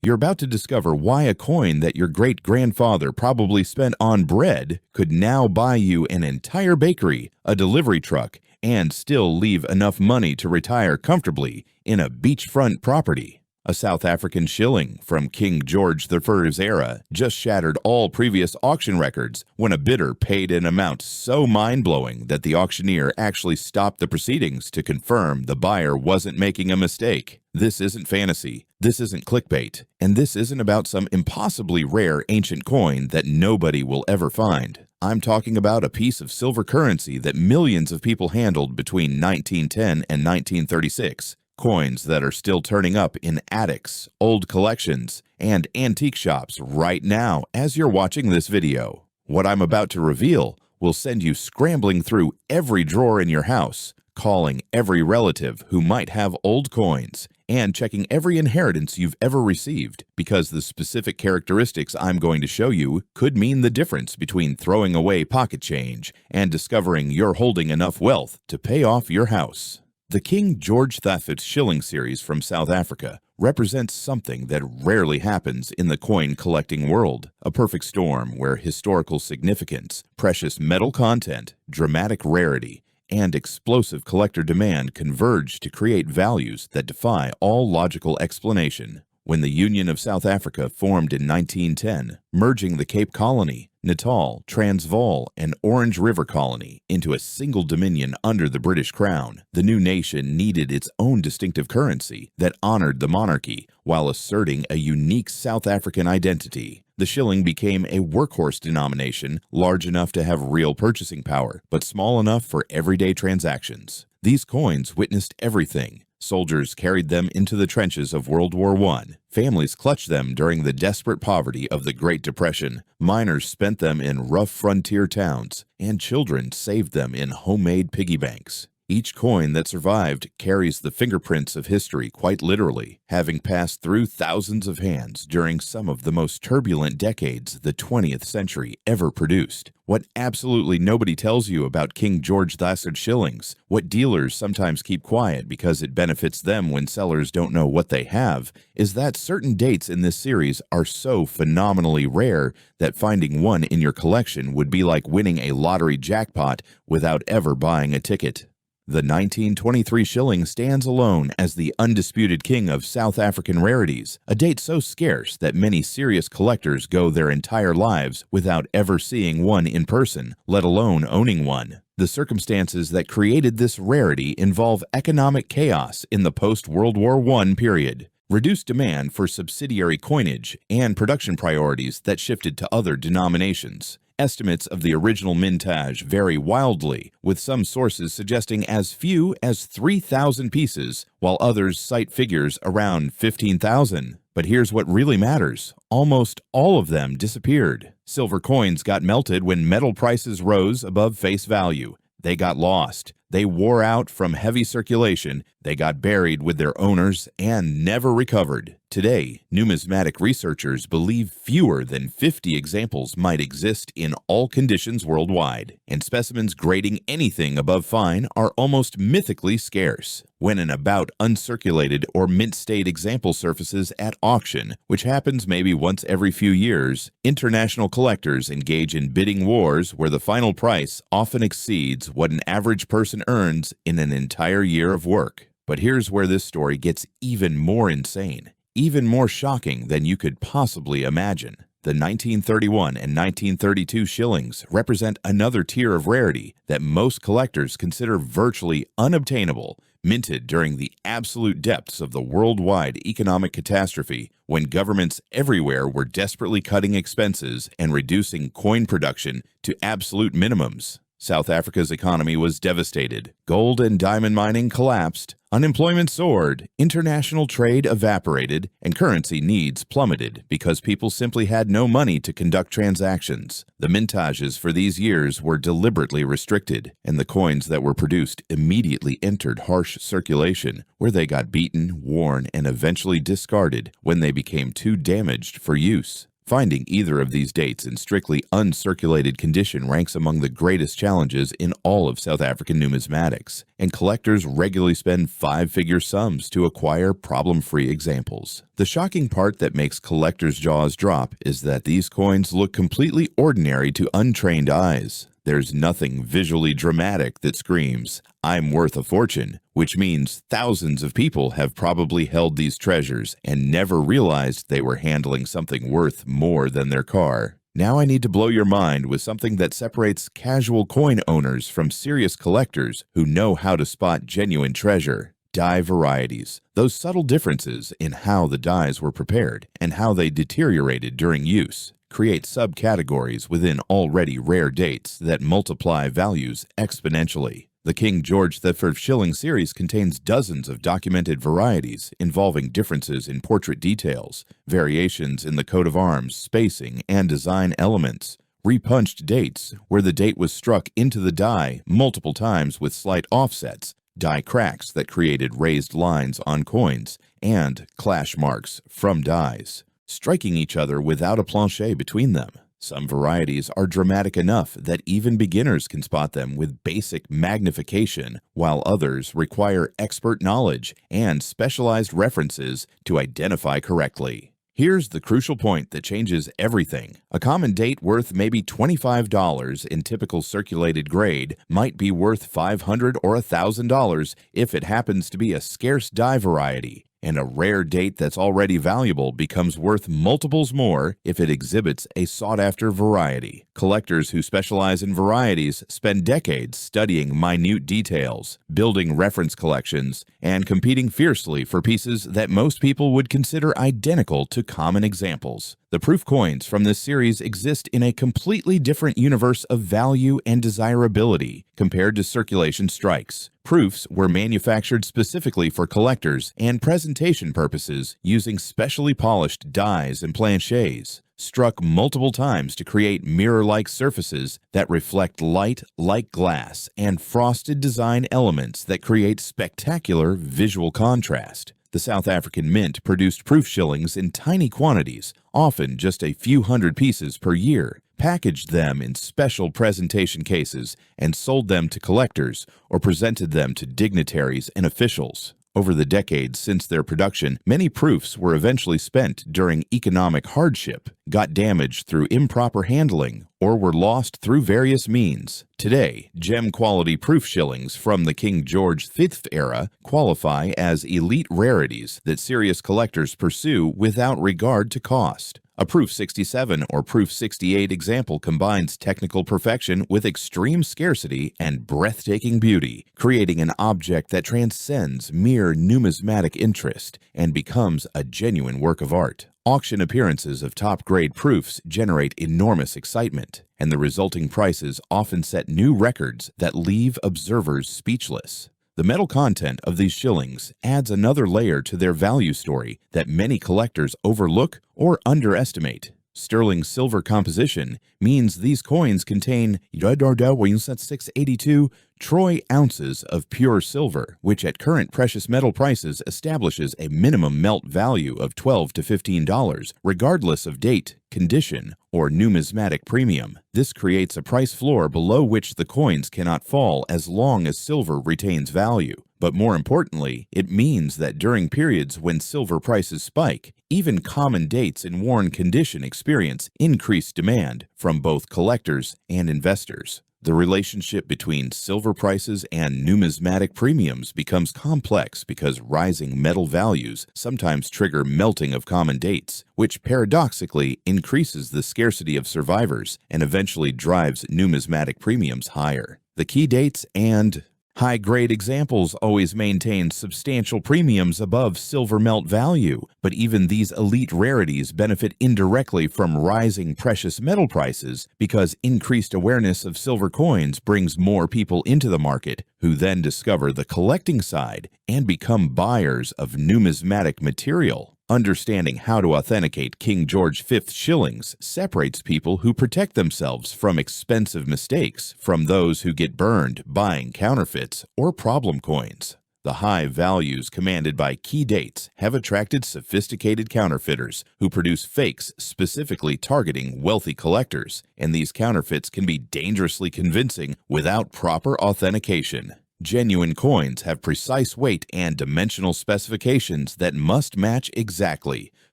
You're about to discover why a coin that your great-grandfather probably spent on bread could now buy you an entire bakery, a delivery truck, and still leave enough money to retire comfortably in a beachfront property. A South African shilling from King George I's era just shattered all previous auction records when a bidder paid an amount so mind-blowing that the auctioneer actually stopped the proceedings to confirm the buyer wasn't making a mistake. This isn't fantasy, this isn't clickbait, and this isn't about some impossibly rare ancient coin that nobody will ever find. I'm talking about a piece of silver currency that millions of people handled between 1910 and 1936. Coins that are still turning up in attics, old collections, and antique shops right now as you're watching this video. What I'm about to reveal will send you scrambling through every drawer in your house, calling every relative who might have old coins, and checking every inheritance you've ever received, because the specific characteristics I'm going to show you could mean the difference between throwing away pocket change and discovering you're holding enough wealth to pay off your house. The King George III Shilling series from South Africa represents something that rarely happens in the coin collecting world, a perfect storm where historical significance, precious metal content, dramatic rarity, and explosive collector demand converge to create values that defy all logical explanation. When the Union of South Africa formed in 1910, merging the Cape Colony, Natal, Transvaal, and Orange River Colony into a single dominion under the British Crown, the new nation needed its own distinctive currency that honored the monarchy while asserting a unique South African identity. The shilling became a workhorse denomination large enough to have real purchasing power, but small enough for everyday transactions. These coins witnessed everything. Soldiers carried them into the trenches of World War I. Families clutched them during the desperate poverty of the Great Depression. Miners spent them in rough frontier towns, and children saved them in homemade piggy banks. Each coin that survived carries the fingerprints of history quite literally, having passed through thousands of hands during some of the most turbulent decades the 20th century ever produced. What absolutely nobody tells you about King George III shillings, what dealers sometimes keep quiet because it benefits them when sellers don't know what they have, is that certain dates in this series are so phenomenally rare that finding one in your collection would be like winning a lottery jackpot without ever buying a ticket. The 1923 shilling stands alone as the undisputed king of South African rarities, a date so scarce that many serious collectors go their entire lives without ever seeing one in person, let alone owning one. The circumstances that created this rarity involve economic chaos in the post-World War I period, reduced demand for subsidiary coinage, and production priorities that shifted to other denominations. Estimates of the original mintage vary wildly, with some sources suggesting as few as 3,000 pieces, while others cite figures around 15,000. But here's what really matters. Almost all of them disappeared. Silver coins got melted when metal prices rose above face value. They got lost. They wore out from heavy circulation. They got buried with their owners and never recovered. Today, numismatic researchers believe fewer than 50 examples might exist in all conditions worldwide, and specimens grading anything above fine are almost mythically scarce. When an about uncirculated or mint-state example surfaces at auction, which happens maybe once every few years, international collectors engage in bidding wars where the final price often exceeds what an average person earns in an entire year of work. But here's where this story gets even more insane, even more shocking than you could possibly imagine. The 1931 and 1932 shillings represent another tier of rarity that most collectors consider virtually unobtainable, minted during the absolute depths of the worldwide economic catastrophe when governments everywhere were desperately cutting expenses and reducing coin production to absolute minimums. South Africa's economy was devastated. Gold and diamond mining collapsed. Unemployment soared, international trade evaporated, and currency needs plummeted because people simply had no money to conduct transactions. The mintages for these years were deliberately restricted, and the coins that were produced immediately entered harsh circulation, where they got beaten, worn, and eventually discarded when they became too damaged for use. Finding either of these dates in strictly uncirculated condition ranks among the greatest challenges in all of South African numismatics, and collectors regularly spend five-figure sums to acquire problem-free examples. The shocking part that makes collectors' jaws drop is that these coins look completely ordinary to untrained eyes. There's nothing visually dramatic that screams, "I'm worth a fortune," which means thousands of people have probably held these treasures and never realized they were handling something worth more than their car. Now I need to blow your mind with something that separates casual coin owners from serious collectors who know how to spot genuine treasure. Die varieties. Those subtle differences in how the dies were prepared and how they deteriorated during use create subcategories within already rare dates that multiply values exponentially. The King George V Shilling series contains dozens of documented varieties involving differences in portrait details, variations in the coat of arms, spacing, and design elements, repunched dates where the date was struck into the die multiple times with slight offsets, die cracks that created raised lines on coins, and clash marks from dies, striking each other without a plancher between them. Some varieties are dramatic enough that even beginners can spot them with basic magnification, while others require expert knowledge and specialized references to identify correctly. Here's the crucial point that changes everything. A common date worth maybe $25 in typical circulated grade might be worth $500 or $1,000 if it happens to be a scarce die variety. And a rare date that's already valuable becomes worth multiples more if it exhibits a sought-after variety. Collectors who specialize in varieties spend decades studying minute details, building reference collections, and competing fiercely for pieces that most people would consider identical to common examples. The proof coins from this series exist in a completely different universe of value and desirability compared to circulation strikes. Proofs were manufactured specifically for collectors and presentation purposes using specially polished dies and planchets, struck multiple times to create mirror-like surfaces that reflect light like glass, and frosted design elements that create spectacular visual contrast. The South African Mint produced proof shillings in tiny quantities, often just a few hundred pieces per year, packaged them in special presentation cases, and sold them to collectors or presented them to dignitaries and officials. Over the decades since their production, many proofs were eventually spent during economic hardship, got damaged through improper handling, or were lost through various means. Today, gem-quality proof shillings from the King George V era qualify as elite rarities that serious collectors pursue without regard to cost. A Proof 67 or Proof 68 example combines technical perfection with extreme scarcity and breathtaking beauty, creating an object that transcends mere numismatic interest and becomes a genuine work of art. Auction appearances of top-grade proofs generate enormous excitement, and the resulting prices often set new records that leave observers speechless. The metal content of these shillings adds another layer to their value story that many collectors overlook or underestimate. Sterling silver composition means these coins contain 682 troy ounces of pure silver, which at current precious metal prices establishes a minimum melt value of $12 to $15, regardless of date, condition, or numismatic premium. This creates a price floor below which the coins cannot fall as long as silver retains value. But more importantly, it means that during periods when silver prices spike, even common dates in worn condition experience increased demand from both collectors and investors. The relationship between silver prices and numismatic premiums becomes complex because rising metal values sometimes trigger melting of common dates, which paradoxically increases the scarcity of survivors and eventually drives numismatic premiums higher. The key dates and high-grade examples always maintain substantial premiums above silver melt value, but even these elite rarities benefit indirectly from rising precious metal prices because increased awareness of silver coins brings more people into the market, who then discover the collecting side and become buyers of numismatic material. Understanding how to authenticate King George V shillings separates people who protect themselves from expensive mistakes from those who get burned buying counterfeits or problem coins. The high values commanded by key dates have attracted sophisticated counterfeiters who produce fakes specifically targeting wealthy collectors, and these counterfeits can be dangerously convincing without proper authentication. Genuine coins have precise weight and dimensional specifications that must match exactly.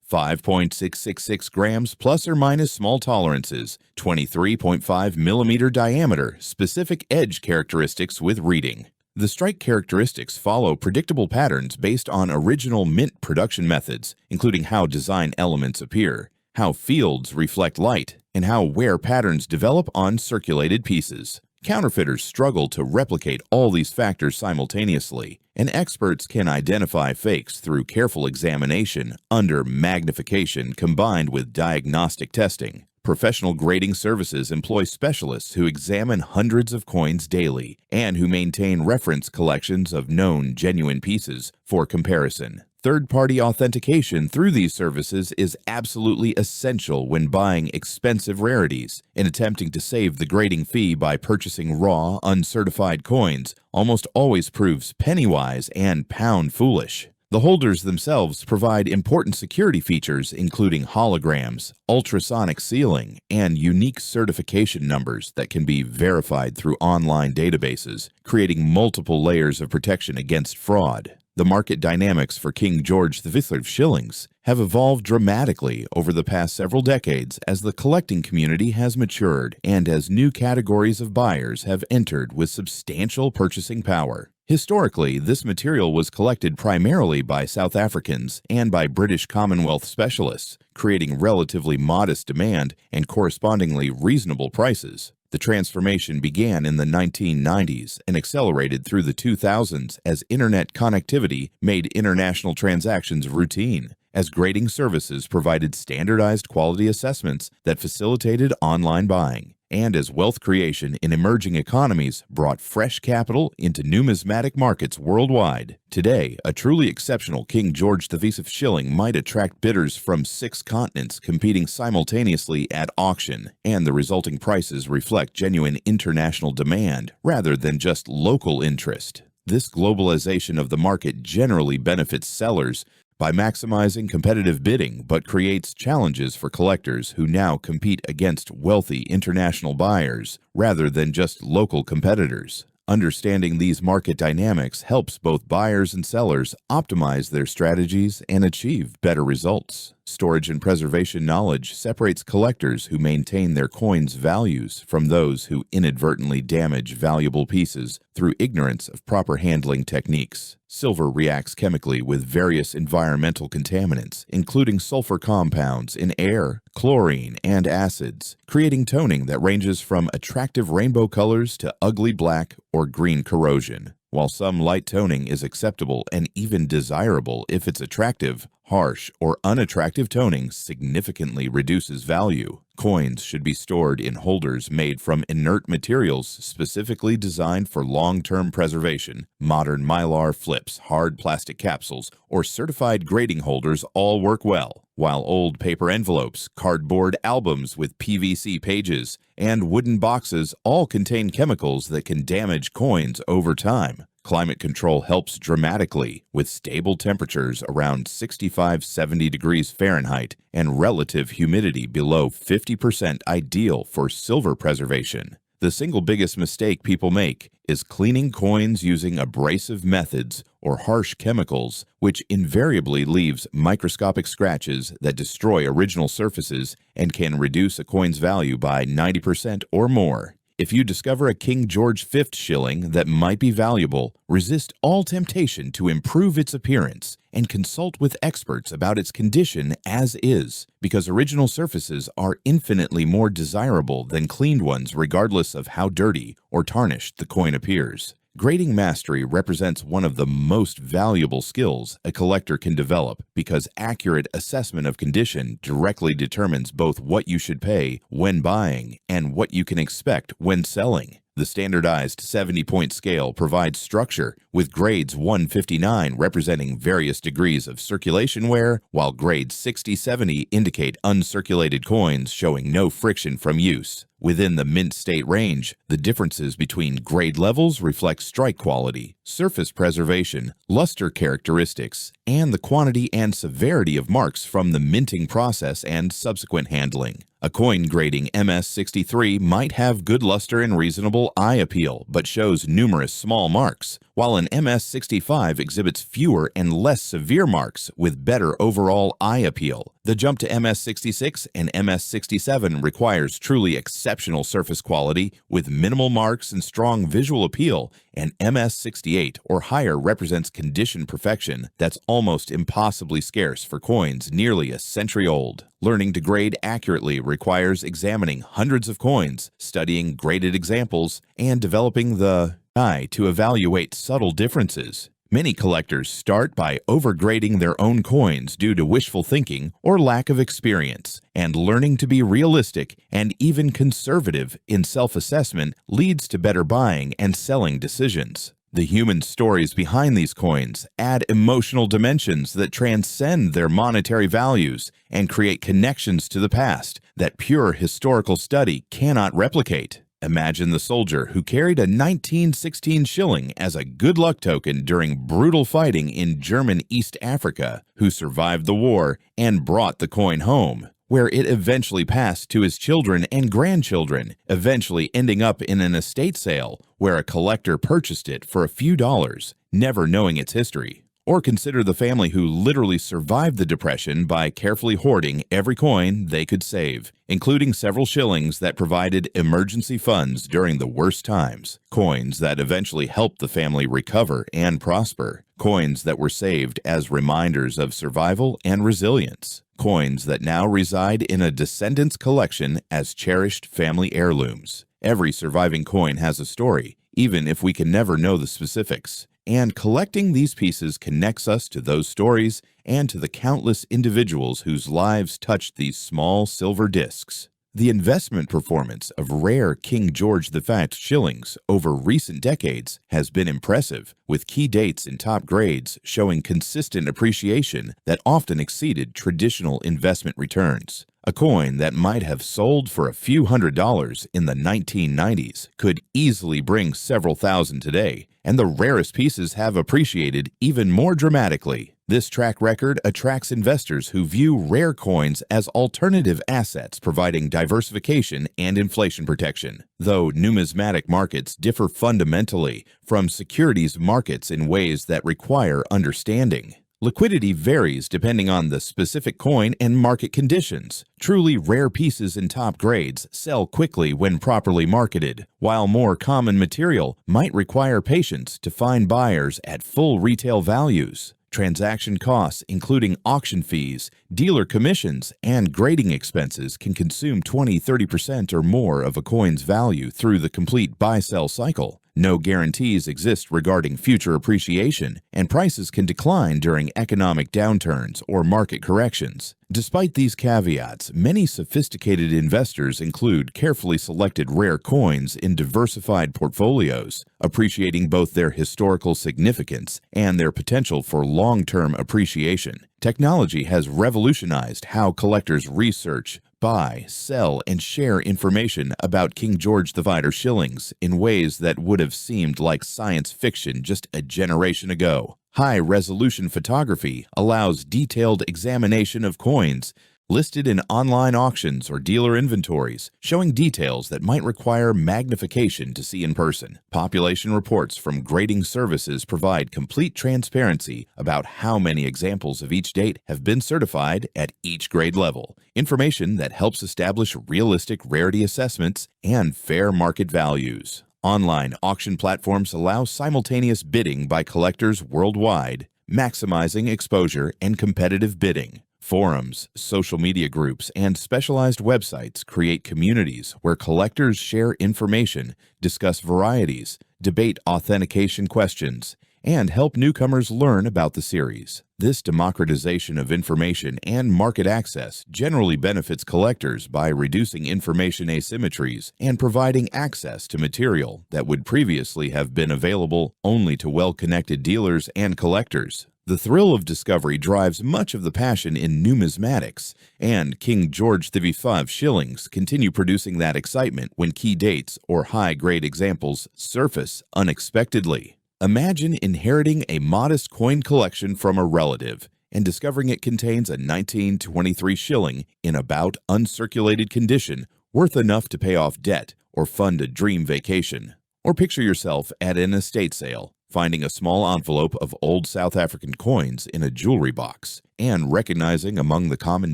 5.666 grams plus or minus small tolerances, 23.5 millimeter diameter, specific edge characteristics with reading. The strike characteristics follow predictable patterns based on original mint production methods, including how design elements appear, how fields reflect light, and how wear patterns develop on circulated pieces. Counterfeiters struggle to replicate all these factors simultaneously, and experts can identify fakes through careful examination under magnification combined with diagnostic testing. Professional grading services employ specialists who examine hundreds of coins daily and who maintain reference collections of known genuine pieces for comparison. Third-party authentication through these services is absolutely essential when buying expensive rarities, and attempting to save the grading fee by purchasing raw, uncertified coins almost always proves penny-wise and pound-foolish. The holders themselves provide important security features including holograms, ultrasonic sealing, and unique certification numbers that can be verified through online databases, creating multiple layers of protection against fraud. The market dynamics for King George V shillings have evolved dramatically over the past several decades as the collecting community has matured and as new categories of buyers have entered with substantial purchasing power. Historically, this material was collected primarily by South Africans and by British Commonwealth specialists, creating relatively modest demand and correspondingly reasonable prices. The transformation began in the 1990s and accelerated through the 2000s as internet connectivity made international transactions routine, as grading services provided standardized quality assessments that facilitated online buying, and as wealth creation in emerging economies brought fresh capital into numismatic markets worldwide. Today, a truly exceptional King George V shilling might attract bidders from 6 continents competing simultaneously at auction, and the resulting prices reflect genuine international demand rather than just local interest. This globalization of the market generally benefits sellers by maximizing competitive bidding, but creates challenges for collectors who now compete against wealthy international buyers rather than just local competitors. Understanding these market dynamics helps both buyers and sellers optimize their strategies and achieve better results. Storage and preservation knowledge separates collectors who maintain their coins' values from those who inadvertently damage valuable pieces through ignorance of proper handling techniques. Silver reacts chemically with various environmental contaminants, including sulfur compounds in air, chlorine, and acids, creating toning that ranges from attractive rainbow colors to ugly black or green corrosion. While some light toning is acceptable and even desirable if it's attractive, harsh or unattractive toning significantly reduces value. Coins should be stored in holders made from inert materials specifically designed for long-term preservation. Modern mylar flips, hard plastic capsules, or certified grading holders all work well, while old paper envelopes, cardboard albums with PVC pages, and wooden boxes all contain chemicals that can damage coins over time. Climate control helps dramatically, with stable temperatures around 65-70 degrees Fahrenheit and relative humidity below 50% ideal for silver preservation. The single biggest mistake people make is cleaning coins using abrasive methods or harsh chemicals, which invariably leaves microscopic scratches that destroy original surfaces and can reduce a coin's value by 90% or more. If you discover a King George V shilling that might be valuable, resist all temptation to improve its appearance and consult with experts about its condition as is, because original surfaces are infinitely more desirable than cleaned ones regardless of how dirty or tarnished the coin appears. Grading mastery represents one of the most valuable skills a collector can develop because accurate assessment of condition directly determines both what you should pay when buying and what you can expect when selling. The standardized 70-point scale provides structure, with grades 159 representing various degrees of circulation wear, while grades 60-70 indicate uncirculated coins showing no friction from use. Within the mint state range, the differences between grade levels reflect strike quality, surface preservation, luster characteristics, and the quantity and severity of marks from the minting process and subsequent handling. A coin grading MS63 might have good luster and reasonable eye appeal, but shows numerous small marks, while an MS65 exhibits fewer and less severe marks with better overall eye appeal. The jump to MS66 and MS67 requires truly exceptional surface quality with minimal marks and strong visual appeal, and MS68 or higher represents condition perfection that's almost impossibly scarce for coins nearly a century old. Learning to grade accurately requires examining hundreds of coins, studying graded examples, and developing the eye to evaluate subtle differences. Many collectors start by overgrading their own coins due to wishful thinking or lack of experience, and learning to be realistic and even conservative in self-assessment leads to better buying and selling decisions. The human stories behind these coins add emotional dimensions that transcend their monetary values and create connections to the past that pure historical study cannot replicate. Imagine the soldier who carried a 1916 shilling as a good luck token during brutal fighting in German East Africa, who survived the war and brought the coin home, where it eventually passed to his children and grandchildren, eventually ending up in an estate sale where a collector purchased it for a few dollars, never knowing its history. Or consider the family who literally survived the Depression by carefully hoarding every coin they could save, including several shillings that provided emergency funds during the worst times, coins that eventually helped the family recover and prosper, coins that were saved as reminders of survival and resilience, coins that now reside in a descendant's collection as cherished family heirlooms. Every surviving coin has a story, even if we can never know the specifics. And collecting these pieces connects us to those stories and to the countless individuals whose lives touched these small silver discs. The investment performance of rare King George V shillings over recent decades has been impressive, with key dates in top grades showing consistent appreciation that often exceeded traditional investment returns. A coin that might have sold for a few $100s in the 1990s could easily bring several thousand today, and the rarest pieces have appreciated even more dramatically. This track record attracts investors who view rare coins as alternative assets, providing diversification and inflation protection. Though numismatic markets differ fundamentally from securities markets in ways that require understanding. Liquidity varies depending on the specific coin and market conditions. Truly rare pieces in top grades sell quickly when properly marketed, while more common material might require patience to find buyers at full retail values. Transaction costs, including auction fees, dealer commissions, and grading expenses, can consume 20–30% or more of a coin's value through the complete buy-sell cycle. No guarantees exist regarding future appreciation, and prices can decline during economic downturns or market corrections. Despite these caveats, many sophisticated investors include carefully selected rare coins in diversified portfolios, appreciating both their historical significance and their potential for long-term appreciation. Technology has revolutionized how collectors research, buy, sell, and share information about King George V shillings in ways that would have seemed like science fiction just a generation ago. High-resolution photography allows detailed examination of coins listed in online auctions or dealer inventories, showing details that might require magnification to see in person. Population reports from grading services provide complete transparency about how many examples of each date have been certified at each grade level, information that helps establish realistic rarity assessments and fair market values. Online auction platforms allow simultaneous bidding by collectors worldwide, maximizing exposure and competitive bidding. Forums, social media groups, and specialized websites create communities where collectors share information, discuss varieties, debate authentication questions, and help newcomers learn about the series. This democratization of information and market access generally benefits collectors by reducing information asymmetries and providing access to material that would previously have been available only to well-connected dealers and collectors. The thrill of discovery drives much of the passion in numismatics, and King George V shillings continue producing that excitement when key dates or high-grade examples surface unexpectedly. Imagine inheriting a modest coin collection from a relative and discovering it contains a 1923 shilling in about uncirculated condition worth enough to pay off debt or fund a dream vacation. Or picture yourself at an estate sale, finding a small envelope of old South African coins in a jewelry box and recognizing among the common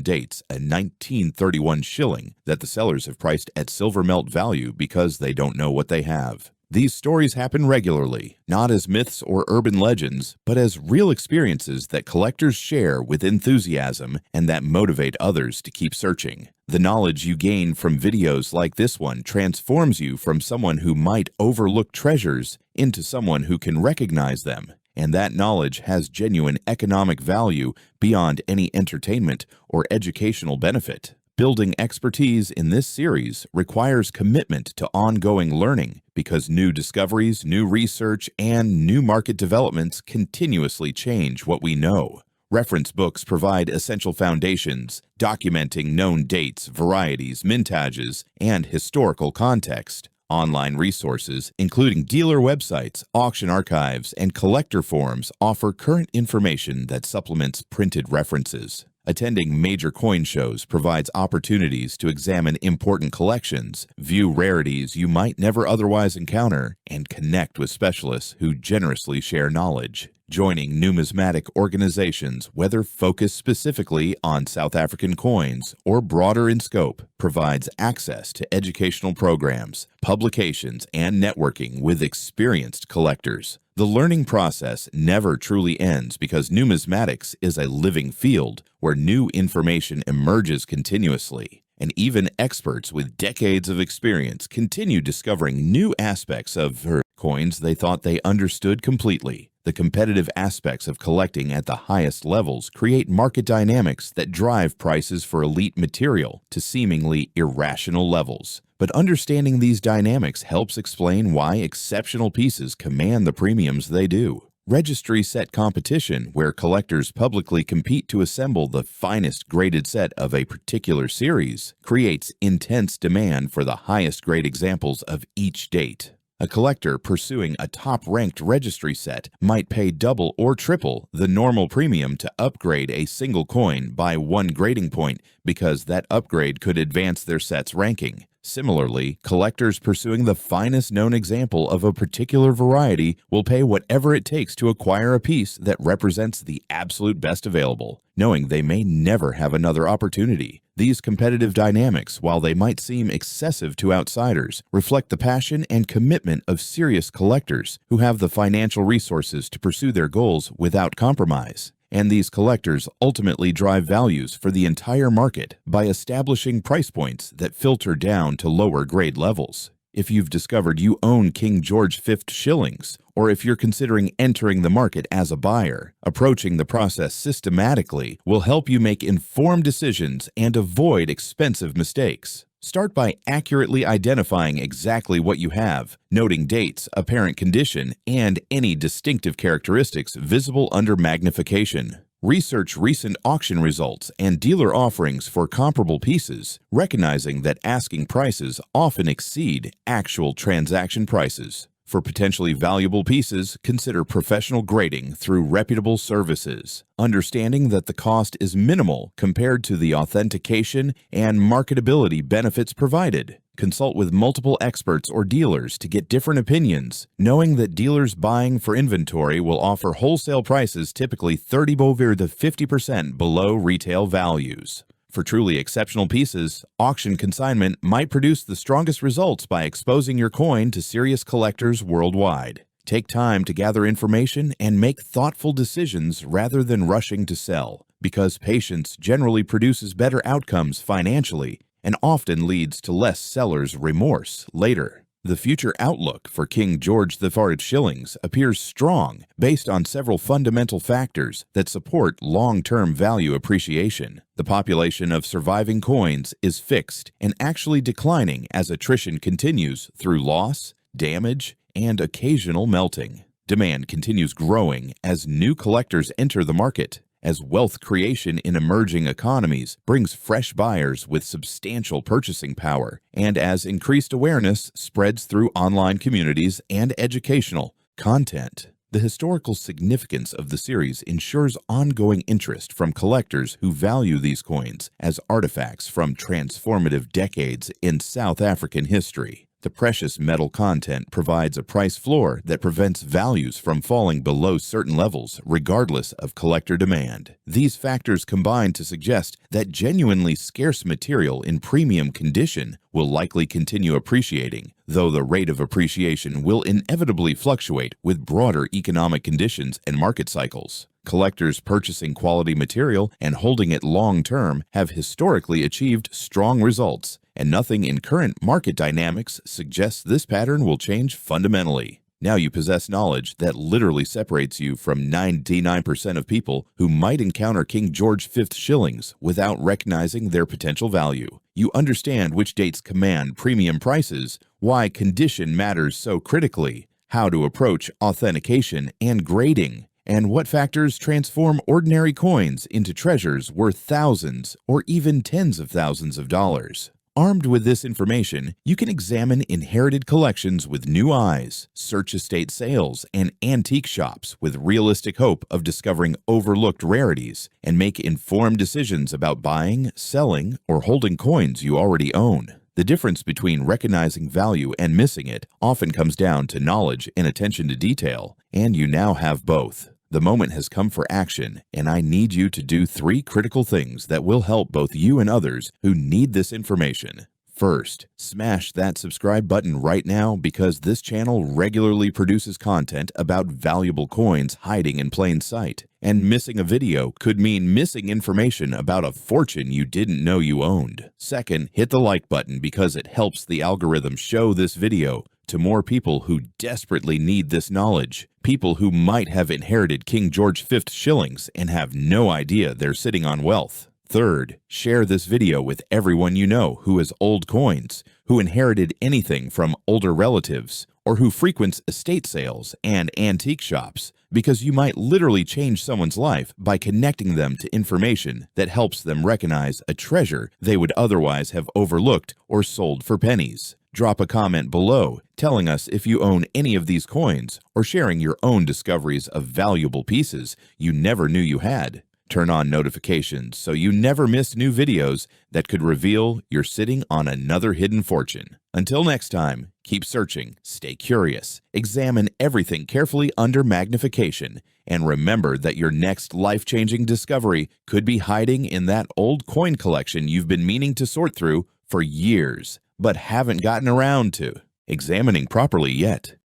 dates a 1931 shilling that the sellers have priced at silver melt value because they don't know what they have. These stories happen regularly, not as myths or urban legends, but as real experiences that collectors share with enthusiasm and that motivate others to keep searching. The knowledge you gain from videos like this one transforms you from someone who might overlook treasures into someone who can recognize them, and that knowledge has genuine economic value beyond any entertainment or educational benefit. Building expertise in this series requires commitment to ongoing learning because new discoveries, new research, and new market developments continuously change what we know. Reference books provide essential foundations, documenting known dates, varieties, mintages, and historical context. Online resources, including dealer websites, auction archives, and collector forums, offer current information that supplements printed references. Attending major coin shows provides opportunities to examine important collections, view rarities you might never otherwise encounter, and connect with specialists who generously share knowledge. Joining numismatic organizations, whether focused specifically on South African coins or broader in scope, provides access to educational programs, publications, and networking with experienced collectors. The learning process never truly ends because numismatics is a living field where new information emerges continuously, and even experts with decades of experience continue discovering new aspects of coins they thought they understood completely. The competitive aspects of collecting at the highest levels create market dynamics that drive prices for elite material to seemingly irrational levels. But understanding these dynamics helps explain why exceptional pieces command the premiums they do. Registry set competition, where collectors publicly compete to assemble the finest graded set of a particular series, creates intense demand for the highest grade examples of each date. A collector pursuing a top-ranked registry set might pay double or triple the normal premium to upgrade a single coin by one grading point because that upgrade could advance their set's ranking. Similarly, collectors pursuing the finest known example of a particular variety will pay whatever it takes to acquire a piece that represents the absolute best available, knowing they may never have another opportunity. These competitive dynamics, while they might seem excessive to outsiders, reflect the passion and commitment of serious collectors who have the financial resources to pursue their goals without compromise. And these collectors ultimately drive values for the entire market by establishing price points that filter down to lower grade levels. If you've discovered you own King George V shillings, or if you're considering entering the market as a buyer, approaching the process systematically will help you make informed decisions and avoid expensive mistakes. Start by accurately identifying exactly what you have, noting dates, apparent condition, and any distinctive characteristics visible under magnification. Research recent auction results and dealer offerings for comparable pieces, recognizing that asking prices often exceed actual transaction prices. For potentially valuable pieces, consider professional grading through reputable services, understanding that the cost is minimal compared to the authentication and marketability benefits provided. Consult with multiple experts or dealers to get different opinions, knowing that dealers buying for inventory will offer wholesale prices typically 30 over to 50% below retail values. For truly exceptional pieces, auction consignment might produce the strongest results by exposing your coin to serious collectors worldwide. Take time to gather information and make thoughtful decisions rather than rushing to sell, because patience generally produces better outcomes financially and often leads to less seller's remorse later. The future outlook for King George IV shillings appears strong based on several fundamental factors that support long-term value appreciation. The population of surviving coins is fixed and actually declining as attrition continues through loss, damage, and occasional melting. Demand continues growing as new collectors enter the market, as wealth creation in emerging economies brings fresh buyers with substantial purchasing power, and as increased awareness spreads through online communities and educational content. The historical significance of the series ensures ongoing interest from collectors who value these coins as artifacts from transformative decades in South African history. The precious metal content provides a price floor that prevents values from falling below certain levels regardless of collector demand. These factors combine to suggest that genuinely scarce material in premium condition will likely continue appreciating, though the rate of appreciation will inevitably fluctuate with broader economic conditions and market cycles. Collectors purchasing quality material and holding it long-term have historically achieved strong results, and nothing in current market dynamics suggests this pattern will change fundamentally. Now you possess knowledge that literally separates you from 99% of people who might encounter King George V shillings without recognizing their potential value. You understand which dates command premium prices, why condition matters so critically, how to approach authentication and grading, and what factors transform ordinary coins into treasures worth thousands or even tens of thousands of dollars. Armed with this information, you can examine inherited collections with new eyes, search estate sales and antique shops with realistic hope of discovering overlooked rarities, and make informed decisions about buying, selling, or holding coins you already own. The difference between recognizing value and missing it often comes down to knowledge and attention to detail, and you now have both. The moment has come for action, and I need you to do 3 critical things that will help both you and others who need this information. First, smash that subscribe button right now because this channel regularly produces content about valuable coins hiding in plain sight, and missing a video could mean missing information about a fortune you didn't know you owned. Second, hit the like button because it helps the algorithm show this video to more people who desperately need this knowledge, people who might have inherited King George V shillings and have no idea they're sitting on wealth. Third, share this video with everyone you know who has old coins, who inherited anything from older relatives, or who frequents estate sales and antique shops, because you might literally change someone's life by connecting them to information that helps them recognize a treasure they would otherwise have overlooked or sold for pennies. Drop a comment below telling us if you own any of these coins or sharing your own discoveries of valuable pieces you never knew you had. Turn on notifications so you never miss new videos that could reveal you're sitting on another hidden fortune. Until next time, keep searching, stay curious, examine everything carefully under magnification, and remember that your next life-changing discovery could be hiding in that old coin collection you've been meaning to sort through for years, but haven't gotten around to examining properly yet.